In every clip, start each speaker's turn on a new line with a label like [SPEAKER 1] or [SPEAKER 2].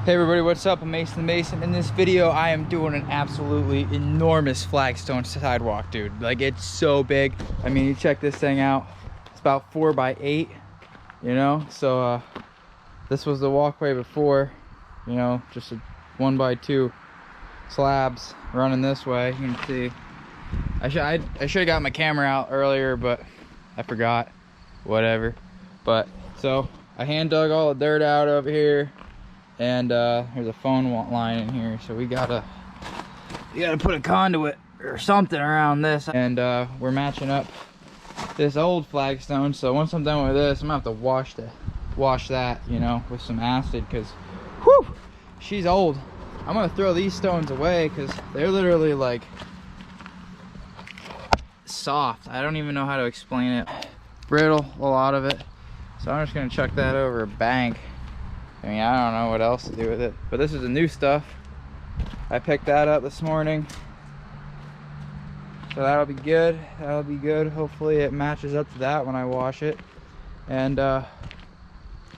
[SPEAKER 1] Hey everybody, what's up? I'm Mason the Mason. In this video, I am doing an absolutely enormous flagstone sidewalk, dude. Like, it's so big. I mean, you check this thing out. It's about 4 by 8, you know? So, this was the walkway before, you know, just a 1 by 2 slabs running this way. You can see. I should have got my camera out earlier, but I forgot. Whatever. But, so, I hand dug all the dirt out over here. And there's a phone line in here, so you gotta put a conduit or something around this. And we're matching up this old flagstone, so once I'm done with this, I'm gonna have to wash that, you know, with some acid, because whew, she's old. I'm gonna throw these stones away because they're literally like soft. I don't even know how to explain it. Brittle, a lot of it. So I'm just gonna chuck that over a bank. I mean, I don't know what else to do with it, but this is the new stuff. I picked that up this morning, so that'll be good. That'll be good. Hopefully it matches up to that when I wash it. And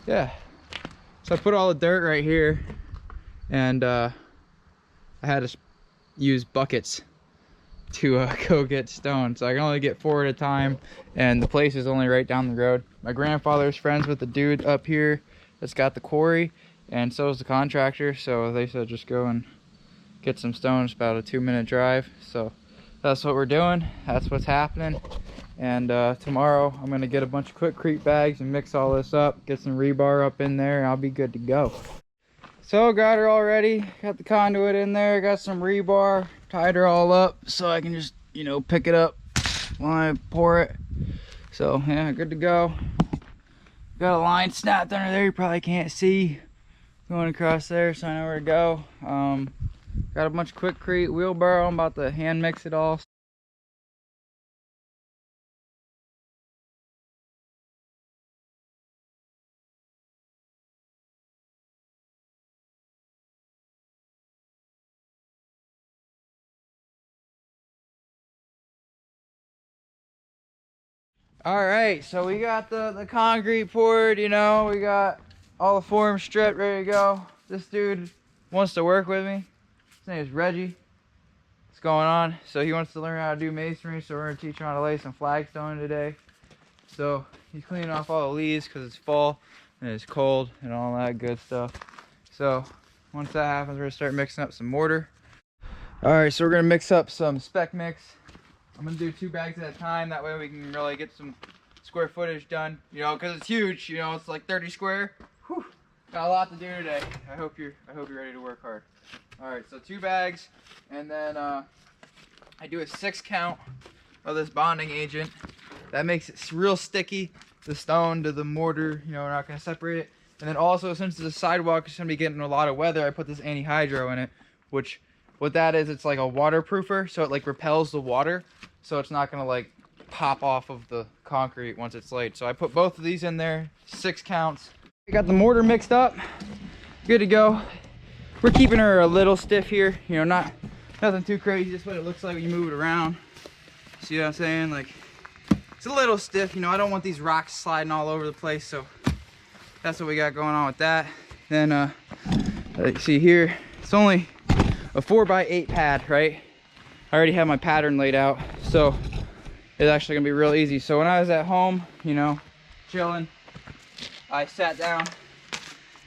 [SPEAKER 1] yeah, so I put all the dirt right here, and I had to use buckets to go get stone, so I can only get 4 at a time, and the place is only right down the road. My grandfather's friends with the dude up here that's got the quarry, and so is the contractor, so they said just go and get some stones. About a 2-minute drive, so that's what we're doing. That's what's happening. And tomorrow I'm gonna get a bunch of quickcrete bags and mix all this up, get some rebar up in there, and I'll be good to go. So got her all ready, got the conduit in there, got some rebar, tied her all up so I can just, you know, pick it up when I pour it. So yeah, good to go. Got a line snapped under there, you probably can't see going across there, so I know where to go. Got a bunch of quickcrete, wheelbarrow. I'm about to hand mix it all. All right, so we got the concrete poured, you know, we got all the forms stripped, ready to go. This dude wants to work with me. His name is Reggie. What's going on? So he wants to learn how to do masonry, so we're gonna teach him how to lay some flagstone today. So he's cleaning off all the leaves because it's fall and it's cold and all that good stuff. So once that happens, we're gonna start mixing up some mortar. All right, so we're gonna mix up some spec mix. I'm gonna do 2 bags at a time, that way we can really get some square footage done, you know, because it's huge, you know, it's like 30 square. Whew, got a lot to do today. I hope you're ready to work hard. All right, so 2 bags, and then I do a 6 count of this bonding agent. That makes it real sticky, the stone to the mortar, you know, we're not gonna separate it. And then also, since the sidewalk is gonna be getting a lot of weather, I put this anti-hydro in it, which what that is, it's like a waterproofer, so it like repels the water, so it's not gonna like pop off of the concrete once it's laid. So I put both of these in there, 6 counts. We got the mortar mixed up, good to go. We're keeping her a little stiff here, you know, nothing too crazy, just what it looks like when you move it around. See what I'm saying? Like, it's a little stiff, you know, I don't want these rocks sliding all over the place, so that's what we got going on with that. Then see here, it's only a 4 by 8 pad, right? I already have my pattern laid out, so it's actually gonna be real easy. So when I was at home, you know, chilling, I sat down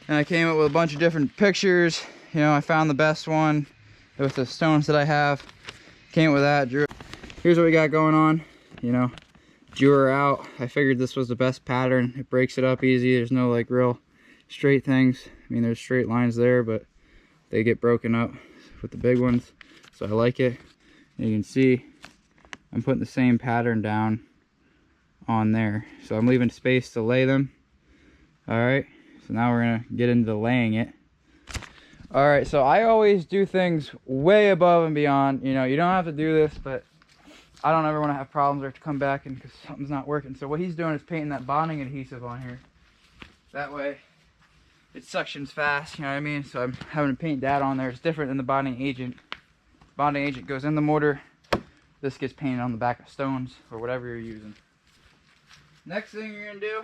[SPEAKER 1] and I came up with a bunch of different pictures. You know, I found the best one with the stones that I have. Came up with that, drew. Here's what we got going on, you know, drew her out. I figured this was the best pattern. It breaks it up easy. There's no like real straight things. I mean, there's straight lines there, but they get broken up with the big ones, so I like it. And you can see I'm putting the same pattern down on there, so I'm leaving space to lay them. All right, so now we're gonna get into laying it. All right, so I always do things way above and beyond. You know, you don't have to do this, but I don't ever want to have problems or have to come back and because something's not working. So what he's doing is painting that bonding adhesive on here. That way it suctions fast, you know what I mean? So I'm having to paint that on there. It's different than the bonding agent. Bonding agent goes in the mortar. This gets painted on the back of stones or whatever you're using. Next thing you're gonna do,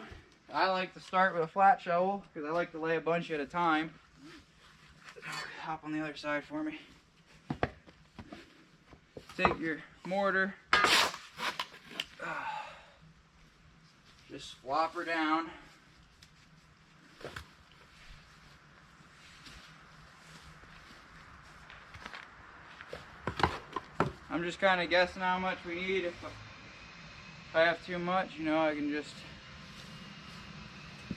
[SPEAKER 1] I like to start with a flat shovel because I like to lay a bunch at a time. Hop on the other side for me. Take your mortar, just flop her down. I'm just kind of guessing how much we need. If I have too much, you know, I can just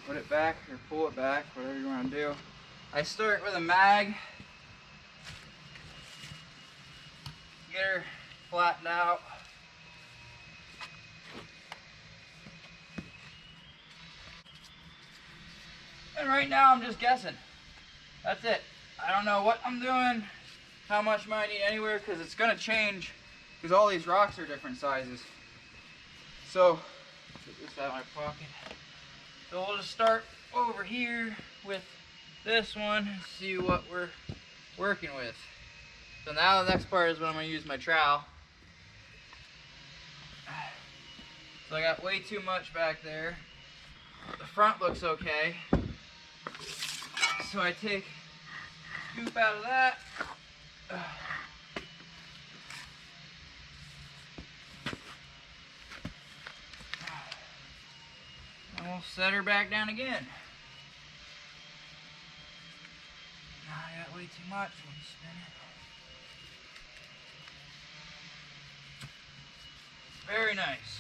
[SPEAKER 1] put it back or pull it back, whatever you want to do. I start with a mag. Get her flattened out. And right now I'm just guessing. That's it. I don't know what I'm doing, how much might I need anywhere, because it's going to change because all these rocks are different sizes. So, put this out of my pocket. So we'll just start over here with this one and see what we're working with. So now the next part is when I'm going to use my trowel. So I got way too much back there. The front looks okay. So I take a scoop out of that. And we'll set her back down again. Now I got way too much. Let me spin it. Very nice.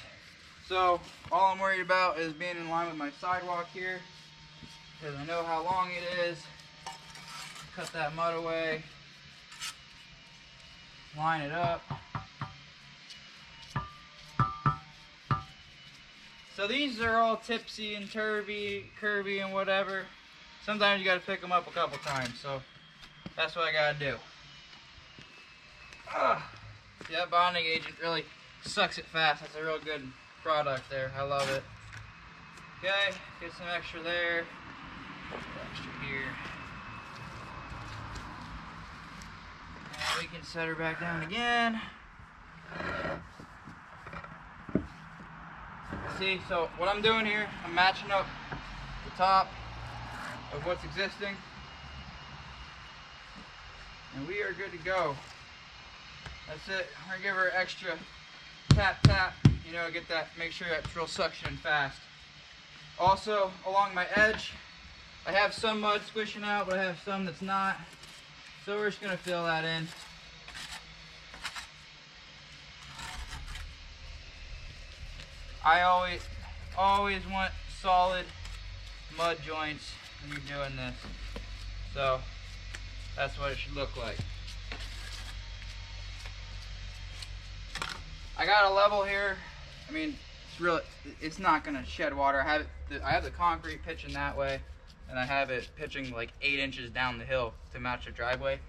[SPEAKER 1] So all I'm worried about is being in line with my sidewalk here, because I know how long it is. Cut that mud away, line it up. So these are all tipsy and curvy and whatever. Sometimes you got to pick them up a couple times, so that's what I got to do. See, that bonding agent really sucks it fast. That's a real good product there. I love it. Okay, get some extra there. Extra here. And we can set her back down again. See, so what I'm doing here, I'm matching up the top of what's existing. And we are good to go. That's it. I'm gonna give her extra tap, you know, get that, make sure that's real suction fast. Also, along my edge, I have some mud squishing out, but I have some that's not. So we're just gonna fill that in. I always want solid mud joints when you're doing this. So that's what it should look like. I got a level here. I mean, it's not gonna shed water. I have the concrete pitching that way, and I have it pitching like 8 inches down the hill to match the driveway.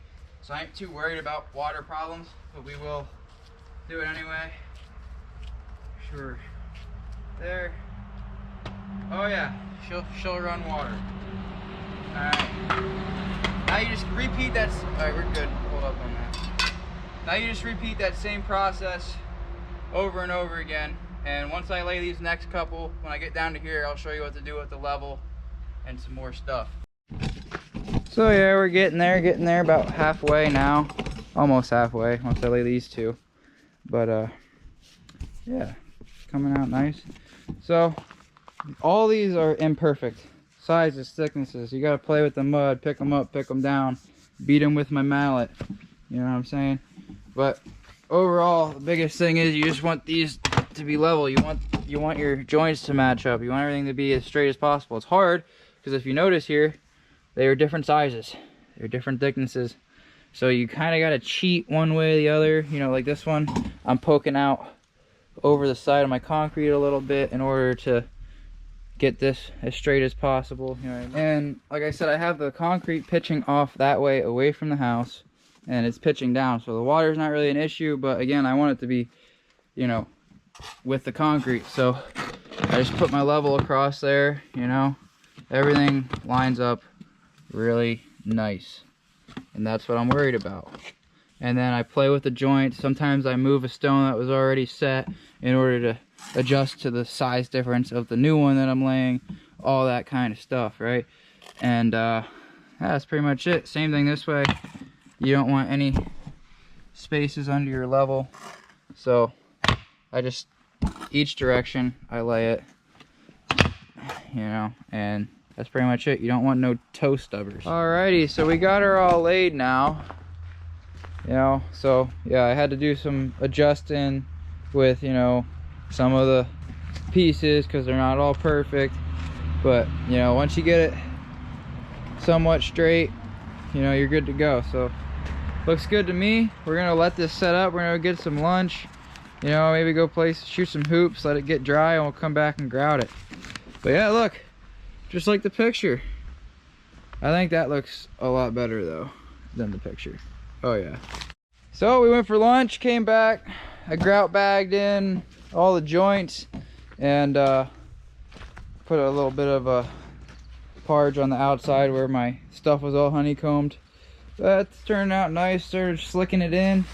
[SPEAKER 1] So I ain't too worried about water problems, but we will do it anyway. Sure. There. Oh yeah, she'll run water. Alright. Now you just repeat that. Alright, we're good. Hold up on that. Now you just repeat that same process over and over again. And once I lay these next couple, when I get down to here, I'll show you what to do with the level and some more stuff. So yeah, we're getting there about halfway now. Almost halfway once I lay these two. But yeah, coming out nice. So all these are imperfect sizes, thicknesses. You gotta play with the mud, pick them up, pick them down, beat them with my mallet. You know what I'm saying? But overall, the biggest thing is you just want these to be level. You want your joints to match up. You want everything to be as straight as possible. It's hard because if you notice here, they are different sizes. They're different thicknesses. So you kind of got to cheat one way or the other. You know, like this one, I'm poking out over the side of my concrete a little bit in order to get this as straight as possible. You know what I mean? And like I said, I have the concrete pitching off that way away from the house, and it's pitching down. So the water's not really an issue, but again, I want it to be, you know, with the concrete. So I just put my level across there, you know, everything lines up really nice. And that's what I'm worried about. And then I play with the joints. Sometimes I move a stone that was already set in order to adjust to the size difference of the new one that I'm laying, all that kind of stuff, right? And that's pretty much it. Same thing this way. You don't want any spaces under your level, so I just, each direction I lay it, you know, and that's pretty much it. You don't want no toe stubbers. Alrighty, so we got her all laid now, you know, so yeah, I had to do some adjusting with, you know, some of the pieces because they're not all perfect, but you know, once you get it somewhat straight, you know, you're good to go. So looks good to me. We're gonna let this set up. We're gonna get some lunch, you know, maybe go shoot some hoops, let it get dry, and we'll come back and grout it. But yeah, look, just like the picture. I think that looks a lot better though than the picture. Oh yeah. So we went for lunch, came back, I grout bagged in all the joints and put a little bit of a parge on the outside where my stuff was all honeycombed. That's turning out nice. Started slicking it in,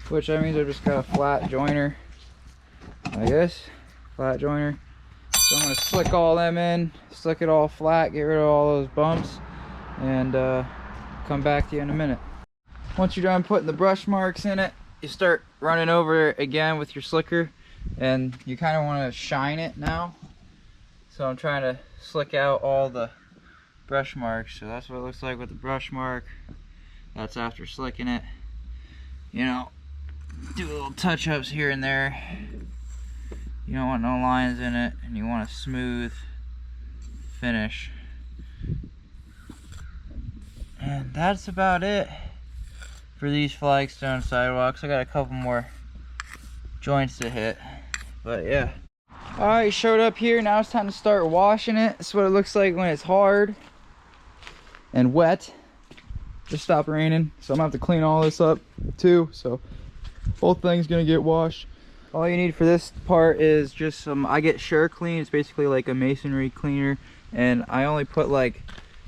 [SPEAKER 1] which that means I just got a flat joiner, I guess. Flat joiner. So I'm gonna slick all them in, slick it all flat, get rid of all those bumps, and come back to you in a minute. Once you're done putting the brush marks in it, you start running over it again with your slicker, and you kind of want to shine it now. So I'm trying to slick out all the brush marks. So that's what it looks like with the brush mark. That's after slicking it. You know, do little touch-ups here and there. You don't want no lines in it, and you want a smooth finish. And that's about it for these flagstone sidewalks. I got a couple more joints to hit, but yeah. Alright, showed up here. Now it's time to start washing it. That's what it looks like when it's hard and wet. Just stopped raining, so I'm gonna have to clean all this up too. So whole thing's gonna get washed. All you need for this part is just some, I get Sure Clean. It's basically like a masonry cleaner, and I only put like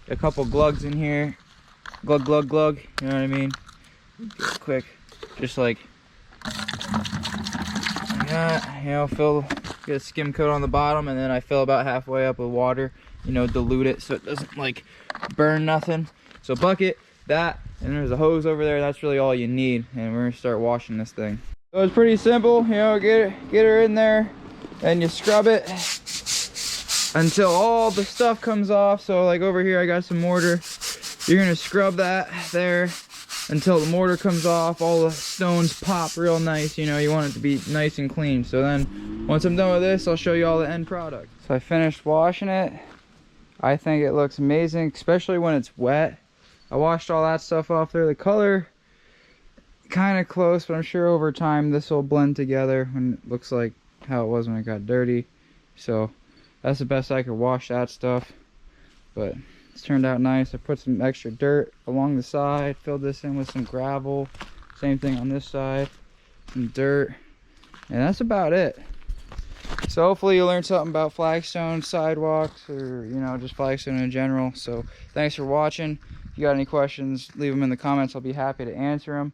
[SPEAKER 1] a couple glugs in here. Glug, glug, glug, you know what I mean? Quick, just like that, you know, get a skim coat on the bottom, and then I fill about halfway up with water, you know, dilute it so it doesn't like burn nothing. So bucket, that, and there's a hose over there. That's really all you need, and we're gonna start washing this thing. So it's pretty simple, you know, get her in there and you scrub it until all the stuff comes off. So like over here I got some mortar. You're gonna scrub that there until the mortar comes off, all the stones pop real nice. You know, you want it to be nice and clean. So then once I'm done with this, I'll show you all the end product. So I finished washing it. I think it looks amazing, especially when it's wet. I washed all that stuff off there. The color kind of close, but I'm sure over time this will blend together when it looks like how it was when it got dirty. So that's the best I could wash that stuff, but it's turned out nice. I put some extra dirt along the side, filled this in with some gravel, same thing on this side, some dirt, and that's about it. So hopefully you learned something about flagstone sidewalks, or you know, just flagstone in general. So thanks for watching. If you got any questions, leave them in the comments. I'll be happy to answer them.